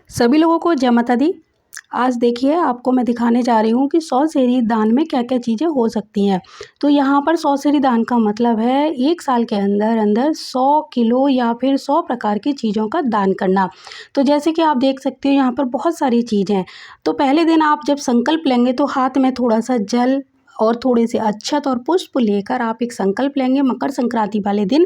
सभी लोगों को जय माता दी। आज देखिए आपको मैं दिखाने जा रही हूँ कि 100 सेरी दान में क्या-क्या चीज़ें हो सकती हैं। तो यहाँ पर 100 सेरी दान का मतलब है 1 साल के अंदर-अंदर 100 किलो या फिर 100 प्रकार की चीज़ों का दान करना। तो जैसे कि आप देख सकते हो यहाँ पर बहुत सारी चीज़ें हैं। तो पहले दिन आप जब संकल्प लेंगे तो हाथ में थोड़ा-सा जल और थोड़े से अक्षत और पुष्प लेकर आप एक संकल्प लेंगे मकर संक्रांति वाले दिन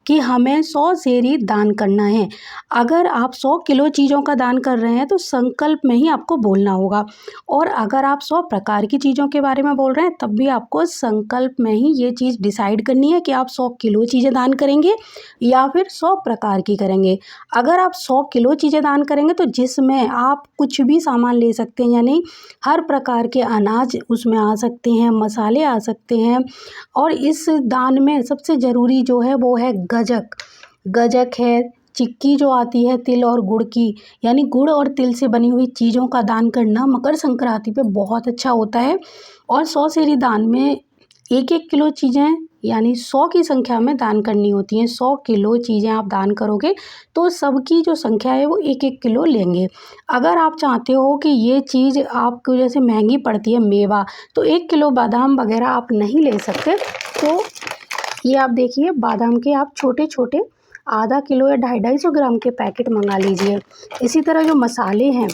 कि हमें 100 सेरी दान करना है। अगर आप 100 किलो चीज़ों का दान कर रहे हैं तो संकल्प में ही आपको बोलना होगा और अगर आप 100 प्रकार की चीज़ों के बारे में बोल रहे हैं तब भी आपको संकल्प में ही ये चीज़ डिसाइड करनी है कि आप 100 किलो चीज़ें दान करेंगे या फिर 100 प्रकार की करेंगे। अगर आप 100 किलो चीज़ें दान करेंगे तो जिसमें आप कुछ भी सामान ले सकते हैं, यानी हर प्रकार के अनाज उसमें आ सकते हैं, मसाले आ सकते हैं और इस दान में सबसे ज़रूरी जो है वो है गज्जक। गज्जक है, चिक्की जो आती है तिल और गुड़ की, यानी गुड़ और तिल से बनी हुई चीज़ों का दान करना मकर संक्रांति पे बहुत अच्छा होता है। और 100 सेरी दान में 1-1 किलो चीज़ें यानी 100 की संख्या में दान करनी होती हैं। 100 किलो चीज़ें आप दान करोगे तो सबकी जो संख्या है वो 1-1 किलो लेंगे। अगर आप चाहते हो कि ये चीज़ आपको जैसे महंगी पड़ती है मेवा, तो 1 किलो बादाम वगैरह आप नहीं ले सकते। तो ये आप देखिए बादाम के आप छोटे-छोटे आधा किलो या 250 ग्राम के पैकेट मंगा लीजिए। इसी तरह जो मसाले हैं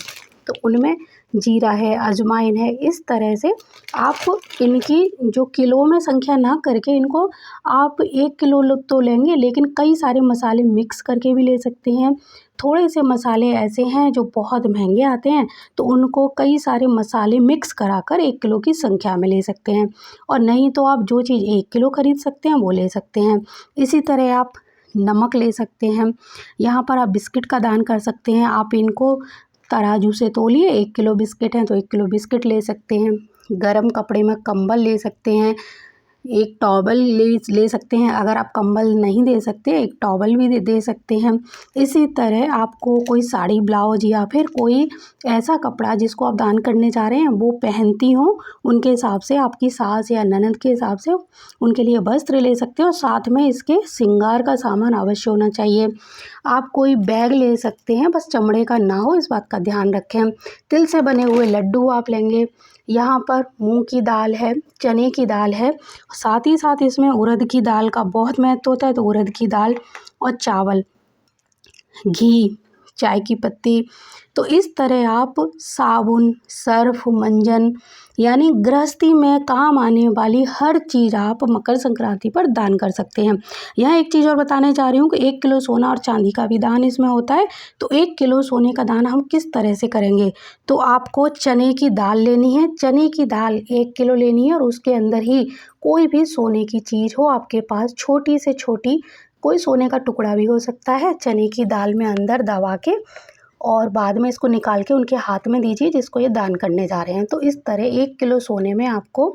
तो उनमें जीरा है, अजवाइन है, इस तरह से आप इनकी जो किलो में संख्या ना करके इनको आप 1 किलो तो लेंगे, लेकिन कई सारे मसाले मिक्स करके भी ले सकते हैं। थोड़े से मसाले ऐसे हैं जो बहुत महंगे आते हैं तो उनको कई सारे मसाले मिक्स कराकर 1 किलो की संख्या में ले सकते हैं और नहीं तो आप जो चीज़ 1 किलो खरीद सकते हैं वो ले सकते हैं। इसी तरह आप नमक ले सकते हैं। यहाँ पर आप बिस्किट का दान कर सकते हैं। आप इनको तराजू से तौलिए, 1 किलो बिस्किट हैं तो 1 किलो बिस्किट ले सकते हैं। गरम कपड़े में कंबल ले सकते हैं। एक टॉवल ले सकते हैं। अगर आप कंबल नहीं दे सकते, एक टॉवल भी दे सकते हैं। इसी तरह आपको कोई साड़ी ब्लाउज या फिर कोई ऐसा कपड़ा जिसको आप दान करने जा रहे हैं वो पहनती हों, उनके हिसाब से आपकी सास या ननद के हिसाब से उनके लिए वस्त्र ले सकते हो। साथ में इसके श्रृंगार का सामान अवश्य होना चाहिए। आप कोई बैग ले सकते हैं, बस चमड़े का ना हो, इस बात का ध्यान रखें। तिल से बने हुए लड्डू आप लेंगे। यहाँ पर मूंग की दाल है, चने की दाल है, साथ ही साथ इसमें उड़द की दाल का बहुत महत्व होता है, तो उड़द की दाल और चावल, घी, चाय की पत्ती। तो इस तरह आप साबुन, सर्फ, मंजन यानी गृहस्थी में काम आने वाली हर चीज़ आप मकर संक्रांति पर दान कर सकते हैं। यहाँ एक चीज़ और बताने जा रही हूँ कि 1 किलो सोना और चांदी का भी दान इसमें होता है। तो 1 किलो सोने का दान हम किस तरह से करेंगे? तो आपको चने की दाल लेनी है। चने की दाल 1 किलो लेनी है और उसके अंदर ही कोई भी सोने की चीज़ हो आपके पास, छोटी से छोटी, कोई सोने का टुकड़ा भी हो सकता है, चने की दाल में अंदर दबा के और बाद में इसको निकाल के उनके हाथ में दीजिए जिसको ये दान करने जा रहे हैं। तो इस तरह 1 किलो सोने में आपको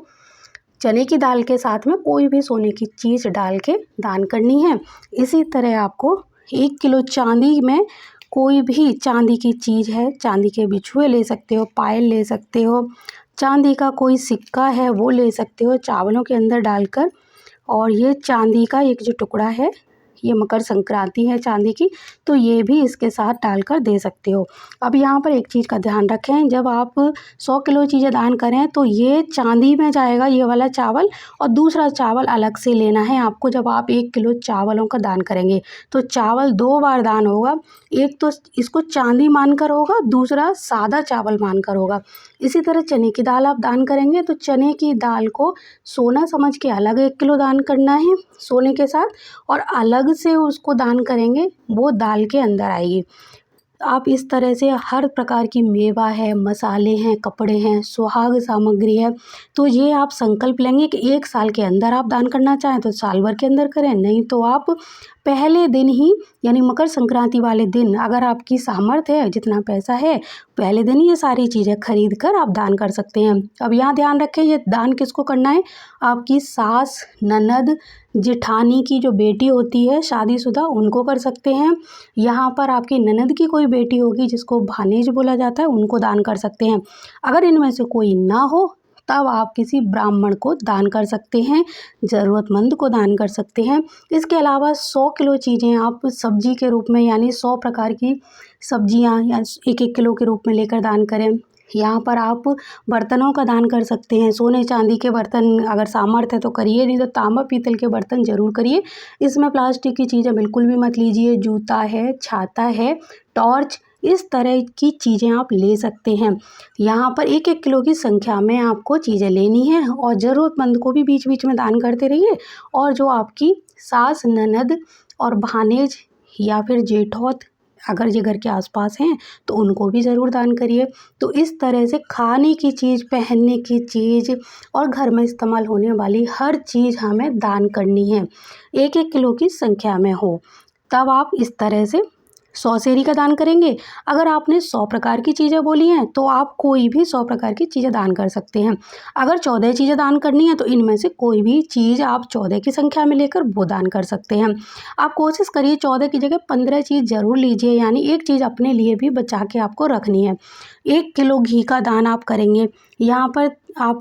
चने की दाल के साथ में कोई भी सोने की चीज़ डाल के दान करनी है। इसी तरह आपको 1 किलो चांदी में कोई भी चांदी की चीज़ है, चांदी के बिछुए ले सकते हो, पायल ले सकते हो, चांदी का कोई सिक्का है वो ले सकते हो चावलों के अंदर डालकर। और ये चांदी का एक जो टुकड़ा है, ये मकर संक्रांति है चांदी की, तो ये भी इसके साथ डालकर दे सकते हो। अब यहाँ पर एक चीज़ का ध्यान रखें, जब आप 100 किलो चीज़ें दान करें तो ये चांदी में जाएगा ये वाला चावल और दूसरा चावल अलग से लेना है आपको। जब आप 1 किलो चावलों का दान करेंगे तो चावल 2 बार दान होगा। एक तो इसको चांदी मानकर होगा, दूसरा सादा चावल मानकर होगा। इसी तरह चने की दाल आप दान करेंगे तो चने की दाल को सोना समझ के अलग 1 किलो दान करना है सोने के साथ, और अलग से उसको दान करेंगे वो दाल के अंदर आएगी। आप इस तरह से हर प्रकार की मेवा है, मसाले हैं, कपड़े हैं, सुहाग सामग्री है, तो ये आप संकल्प लेंगे कि 1 साल के अंदर आप दान करना चाहें तो साल भर के अंदर करें, नहीं तो आप पहले दिन ही यानी मकर संक्रांति वाले दिन अगर आपकी सामर्थ्य है, जितना पैसा है, पहले दिन ही ये सारी चीज़ें खरीद कर आप दान कर सकते हैं। अब यहाँ ध्यान रखें, ये दान किसको करना है? आपकी सास, ननद, जेठानी की जो बेटी होती है शादीशुदा, उनको कर सकते हैं। यहाँ पर आपकी ननद की कोई बेटी होगी जिसको भानेज बोला जाता है, उनको दान कर सकते हैं। अगर इनमें से कोई ना हो तब आप किसी ब्राह्मण को दान कर सकते हैं, ज़रूरतमंद को दान कर सकते हैं। इसके अलावा 100 किलो चीज़ें आप सब्जी के रूप में, यानी 100 प्रकार की सब्जियां या 1-1 किलो के रूप में लेकर दान करें। यहाँ पर आप बर्तनों का दान कर सकते हैं। सोने चांदी के बर्तन अगर सामर्थ्य है तो करिए, नहीं तो तांबा पीतल के बर्तन ज़रूर करिए। इसमें प्लास्टिक की चीज़ें बिल्कुल भी मत लीजिए। जूता है, छाता है, टॉर्च, इस तरह की चीज़ें आप ले सकते हैं। यहाँ पर 1-1 किलो की संख्या में आपको चीज़ें लेनी है और ज़रूरतमंद को भी बीच बीच में दान करते रहिए। और जो आपकी सास, ननद और भानेज या फिर जेठौत अगर ये घर के आसपास हैं तो उनको भी ज़रूर दान करिए। तो इस तरह से खाने की चीज़, पहनने की चीज़ और घर में इस्तेमाल होने वाली हर चीज़ हमें दान करनी है, 1-1 किलो की संख्या में हो। तब आप इस तरह से 100 सेरी का दान करेंगे। अगर आपने 100 प्रकार की चीज़ें बोली हैं तो आप कोई भी 100 प्रकार की चीज़ें दान कर सकते हैं। अगर 14 चीज़ें दान करनी है तो इनमें से कोई भी चीज़ आप 14 की संख्या में लेकर वो दान कर सकते हैं। आप कोशिश करिए 14 की जगह 15 चीज़ ज़रूर लीजिए, यानी एक चीज़ अपने लिए भी बचा के आपको रखनी है। 1 किलो घी का दान आप करेंगे। यहाँ पर आप